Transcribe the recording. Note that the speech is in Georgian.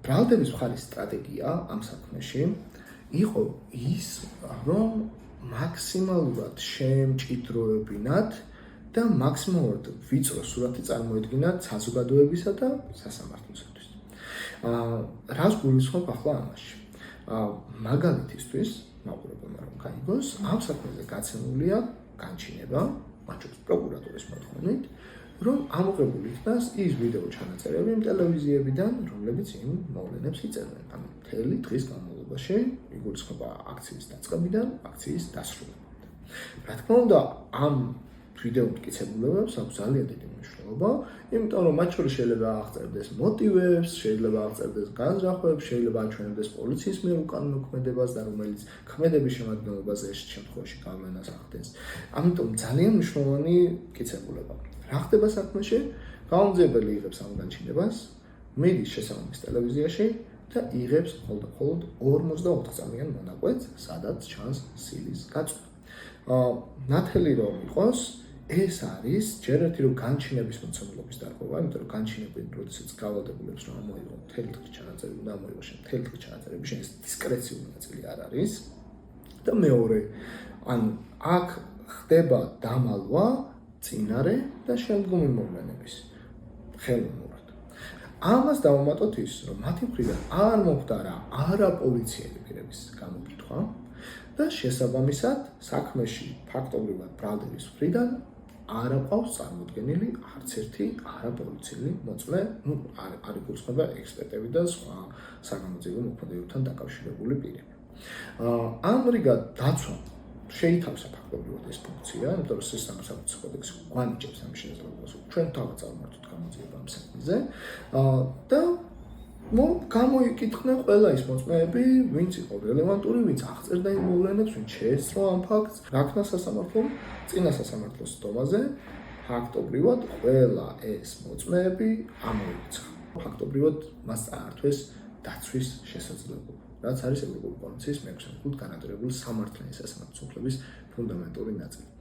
ბრალდების მხარის სტრატეგია ამ საქმეში იყო ის, რომ მაქსიმალურად შემჭიდროებინათ და მაქსიმალურად ვიწრო სურათი წარმოედგინათ საზოგადოებისა და სასამართლოსთვის. რას გულისხმობ ახლა ამაში? მაგალითისთვის, მაყურებელმა რომ გაიგოს, ამ საქმეზე გაცემულია განჩინება, მათ შორის პროკურატურის მოთხოვნით, რომ ამოღებული იქნას ის ვიდეო ჩანაწერები იმ ტელევიზიებიდან, რომლებიც იმ მოვლენებს იწერდნენ. ანუ მთელი დღის განმავლობაში იგულისხმება აქციის დაწყებიდან აქციის დასრულებამდე. რა თქმა უნდა, ამ ვიდეო მტკიცებულებებს აქვს ძალიან დიდი მნიშვნელობა, იმიტომ რომ მათ შორის შეიძლება აღწერდეს მოტივებს, შეიძლება აღწერდეს განზრახვებს, შეიძლება აჩვენებდეს პოლიციის მიერ უკანონმოქმედებას და რომელიც ქმედების შემადგენლობაზე ეს შემთხვევაში გავლენას ახდენს. ამიტომ ძალიან მნიშვნელოვანი მტკიცებულება. რა ხდება საქმეში? გამომძიებელი იღებს ამ განჩინებას, მიდის შესაბამის ტელევიზიაში და იღებს მხოლოდ 44 წამიან მონაკვეთს, სადაც ჩანს სილის გაწვევა. ნათელი რომ იყოს, ეს არის ჯერ ერთი რომ განჩინების მოცემულობის დარღვევა, იმიტომ რომ განჩინები, როდესაც გავალდებულებს რომ ამოიღო მთელი დღის ჩანაწერები, უნდა ამოიღო მთელი დღის ჩანაწერები, შენ ეს დისკრეციული ნაწილი არ არის. და მეორე, ანუ აქ ხდება დამალვა წინარე და შემდგომი მოვლენების ხელოვნურად. ამას დავუმატოთ ის, რომ მათი მხრიდან არ მოხდარა არაპოლიციელი პირების გამოკითხვა და შესაბამისად საქმეში ფაქტობრივად ბრალდების მხრიდან არ აყავს წარმოდგენილი არც ერთი არაპოლიციელი მოწმე, არ იგულისხმება ექსპერტები და სხვა საგამოძიებო მოქმედებებთან დაკავშირებული პირები. ამრიგად დაცვა შეითავსა ფაქტობრივად ეს ფუნქცია, იმიტომ რომ სასამართლო კოდექსი გვანიჭებს ამის შესაძლებლობას, ჩვენ თავად წარმართოთ გამოძიება ამ საქმეზე და გამოიკითხნენ ყველა ის მოწმეები, ვინც იყო რელევანტური, ვინც აღწერდა იმ მოვლენებს, ვინც შეესწრო ამ ფაქტს, რაქნა სასამართლომ წინა სასამართლოს დომაზე ფაქტობრივად ყველა ეს მოწმეები ამოიწყო. ფაქტობრივად მას წაართვეს დაცვის შესაძლებლობა, რაც არის ევროპული კონვენციის 6 განადირებული სამართლიანი სასამართლო უფლების ფუნდამენტური ნაწილი.